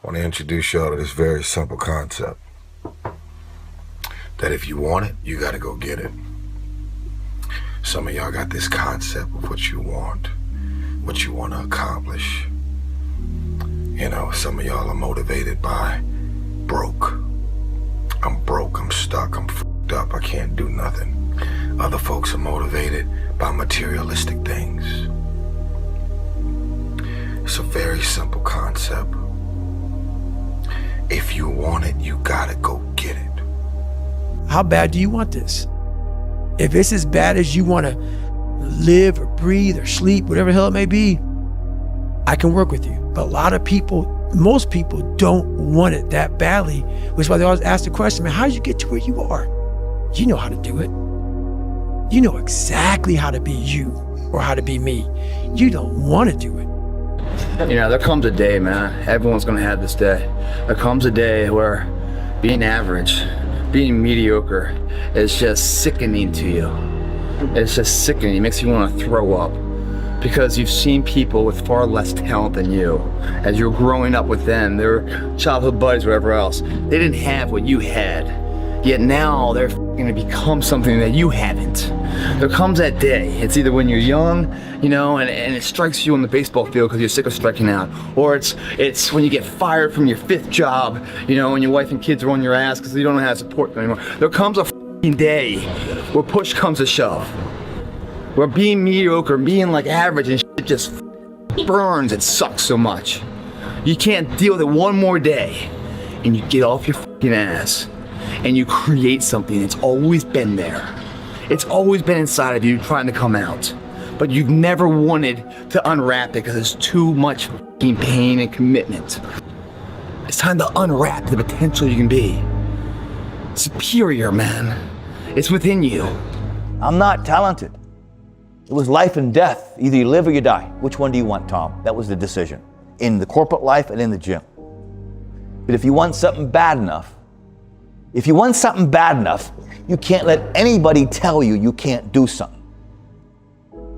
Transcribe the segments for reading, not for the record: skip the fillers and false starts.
I want to introduce y'all to this very simple concept. That if you want it, you got to go get it. Some of y'all got this concept of what you want to accomplish. You know, some of y'all are motivated by broke. I'm broke, I'm stuck, I'm fucked up, I can't do nothing. Other folks are motivated by materialistic things. It's a very simple concept. If you want it, you gotta go get it. How bad do you want this? If it's as bad as you want to live or breathe or sleep, whatever the hell it may be, I can work with you. But a lot of people, most people don't want it that badly, which is why they always ask the question, man, how did you get to where you are? You know how to do it. You know exactly how to be you or how to be me. You don't want to do it. You know, there comes a day, man, everyone's gonna have this day. There comes a day where being average, being mediocre is just sickening to you. It's just sickening, it makes you want to throw up. Because you've seen people with far less talent than you. As you're growing up with them, their childhood buddies, whatever else, they didn't have what you had. Yet now they're gonna become something that you haven't. There comes that day, it's either when you're young, you know, and it strikes you on the baseball field because you're sick of striking out, or it's when you get fired from your 5th job, you know, and your wife and kids are on your ass because you don't know how to support them anymore. There comes a day where push comes to shove, where being mediocre, being like average and shit just burns, it sucks so much. You can't deal with it one more day, and you get off your fucking ass, and you create something that's always been there. It's always been inside of you trying to come out, but you've never wanted to unwrap it because it's too much fucking pain and commitment. It's time to unwrap the potential you can be. Superior, man. It's within you. I'm not talented. It was life and death. Either you live or you die. Which one do you want, Tom? That was the decision. In the corporate life and in the gym. But if you want something bad enough, you can't let anybody tell you you can't do something.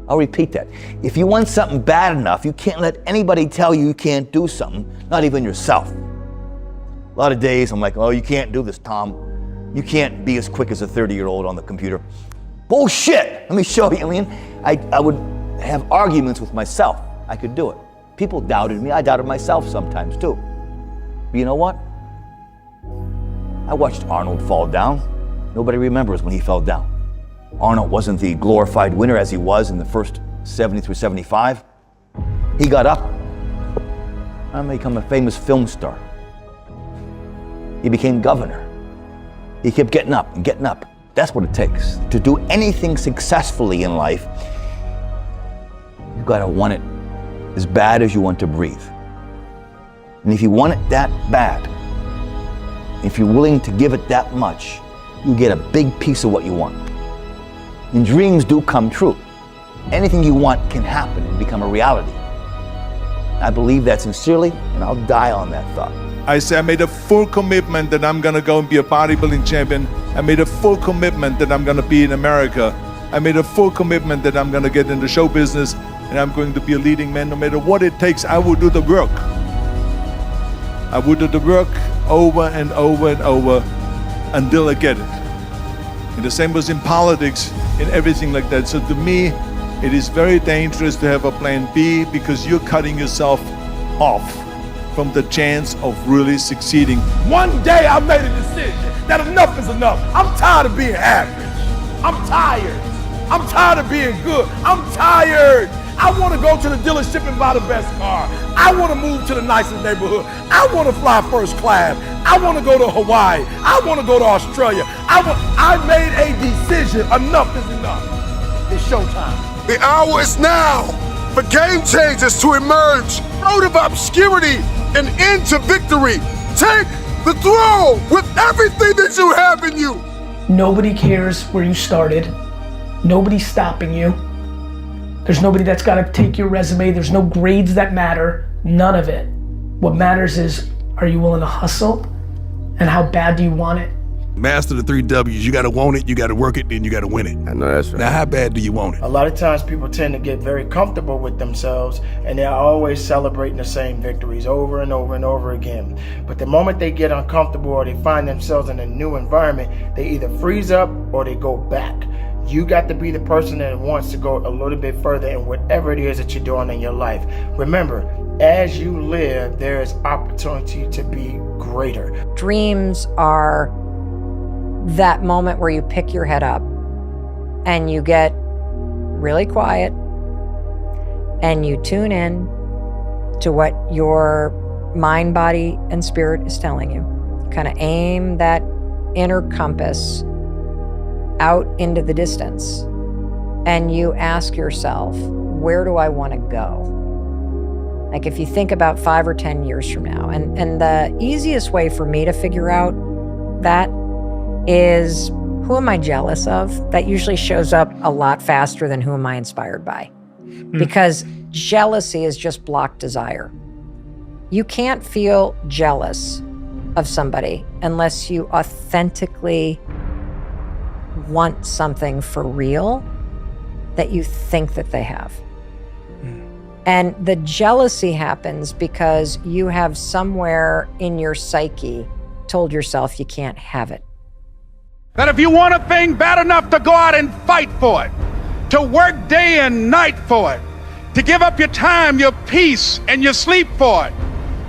I'll repeat that. If you want something bad enough, you can't let anybody tell you you can't do something, not even yourself. A lot of days I'm like, oh, you can't do this, Tom. You can't be as quick as a 30-year-old on the computer. Bullshit! Let me show you. I mean, I would have arguments with myself. I could do it. People doubted me. I doubted myself sometimes too. But you know what? I watched Arnold fall down. Nobody remembers when he fell down. Arnold wasn't the glorified winner as he was in the first 70 through 75. He got up and became a famous film star. He became governor. He kept getting up and getting up. That's what it takes. To do anything successfully in life, you gotta want it as bad as you want to breathe. And if you want it that bad, if you're willing to give it that much, you get a big piece of what you want. And dreams do come true. Anything you want can happen and become a reality. I believe that sincerely, and I'll die on that thought. I say I made a full commitment that I'm gonna go and be a bodybuilding champion. I made a full commitment that I'm gonna be in America. I made a full commitment that I'm gonna get into show business and I'm going to be a leading man. No matter what it takes, I will do the work. I will do the work over and over and over until I get it. And the same was in politics, in everything like that. So to me, it is very dangerous to have a plan B because you're cutting yourself off from the chance of really succeeding. One day I made a decision that enough is enough. I'm tired of being average. I'm tired. I'm tired of being good. I'm tired. I want to go to the dealership and buy the best car. I want to move to the nicest neighborhood. I want to fly first class. I want to go to Hawaii. I want to go to Australia. I made a decision. Enough is enough. It's showtime. The hour is now for game changers to emerge out of obscurity and into victory. Take the throne with everything that you have in you. Nobody cares where you started. Nobody's stopping you. There's nobody that's got to take your resume. There's no grades that matter. None of it. What matters is, are you willing to hustle? And how bad do you want it? Master the 3 W's. You got to want it, you got to work it, then you got to win it. I know that's right. Now, how bad do you want it? A lot of times people tend to get very comfortable with themselves and they're always celebrating the same victories over and over and over again. But the moment they get uncomfortable or they find themselves in a new environment, they either freeze up or they go back. You got to be the person that wants to go a little bit further in whatever it is that you're doing in your life. Remember, as you live, there is opportunity to be greater. Dreams are that moment where you pick your head up and you get really quiet and you tune in to what your mind, body, and spirit is telling you. You kind of aim that inner compass out into the distance and you ask yourself, where do I want to go? Like if you think about 5 or 10 years from now, and the easiest way for me to figure out that is, who am I jealous of? That usually shows up a lot faster than who am I inspired by. Because jealousy is just blocked desire. You can't feel jealous of somebody unless you authentically want something for real that you think that they have. And the jealousy happens because you have somewhere in your psyche told yourself you can't have it. That if you want a thing bad enough to go out and fight for it, to work day and night for it, to give up your time, your peace, and your sleep for it,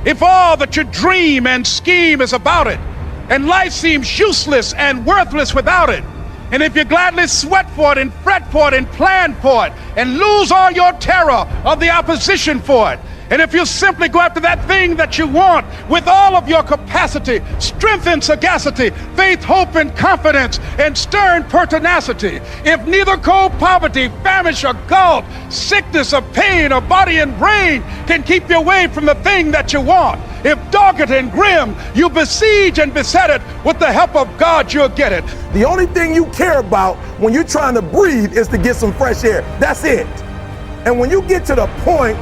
if all that you dream and scheme is about it, and life seems useless and worthless without it, and if you gladly sweat for it and fret for it and plan for it and lose all your terror of the opposition for it, and if you simply go after that thing that you want with all of your capacity, strength and sagacity, faith, hope and confidence, and stern pertinacity, if neither cold poverty, famish or gulf, sickness or pain or body and brain can keep you away from the thing that you want, if dogged and grim, you besiege and beset it, with the help of God you'll get it. The only thing you care about when you're trying to breathe is to get some fresh air. That's it. And when you get to the point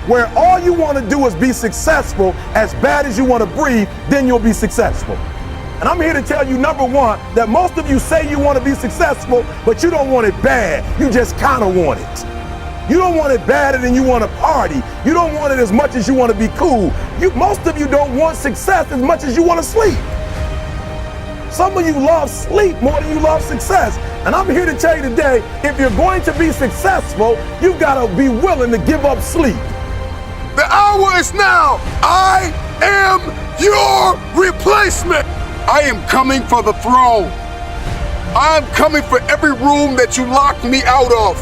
where all you want to do is be successful as bad as you want to breathe, then you'll be successful. And I'm here to tell you, number one, that most of you say you want to be successful, but you don't want it bad. You just kind of want it. You don't want it badder than you want to party. You don't want it as much as you want to be cool. Most of you don't want success as much as you want to sleep. Some of you love sleep more than you love success. And I'm here to tell you today, if you're going to be successful, you've got to be willing to give up sleep. The hour is now. I am your replacement. I am coming for the throne. I am coming for every room that you locked me out of.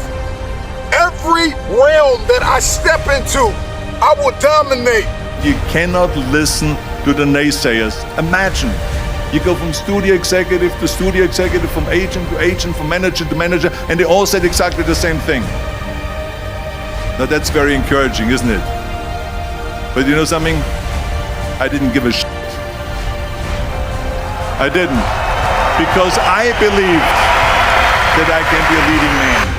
Every realm that I step into, I will dominate. You cannot listen to the naysayers. Imagine, you go from studio executive to studio executive, from agent to agent, from manager to manager, and they all said exactly the same thing. Now that's very encouraging, isn't it? But you know something? I didn't give a shit. I didn't. Because I believed that I can be a leading man.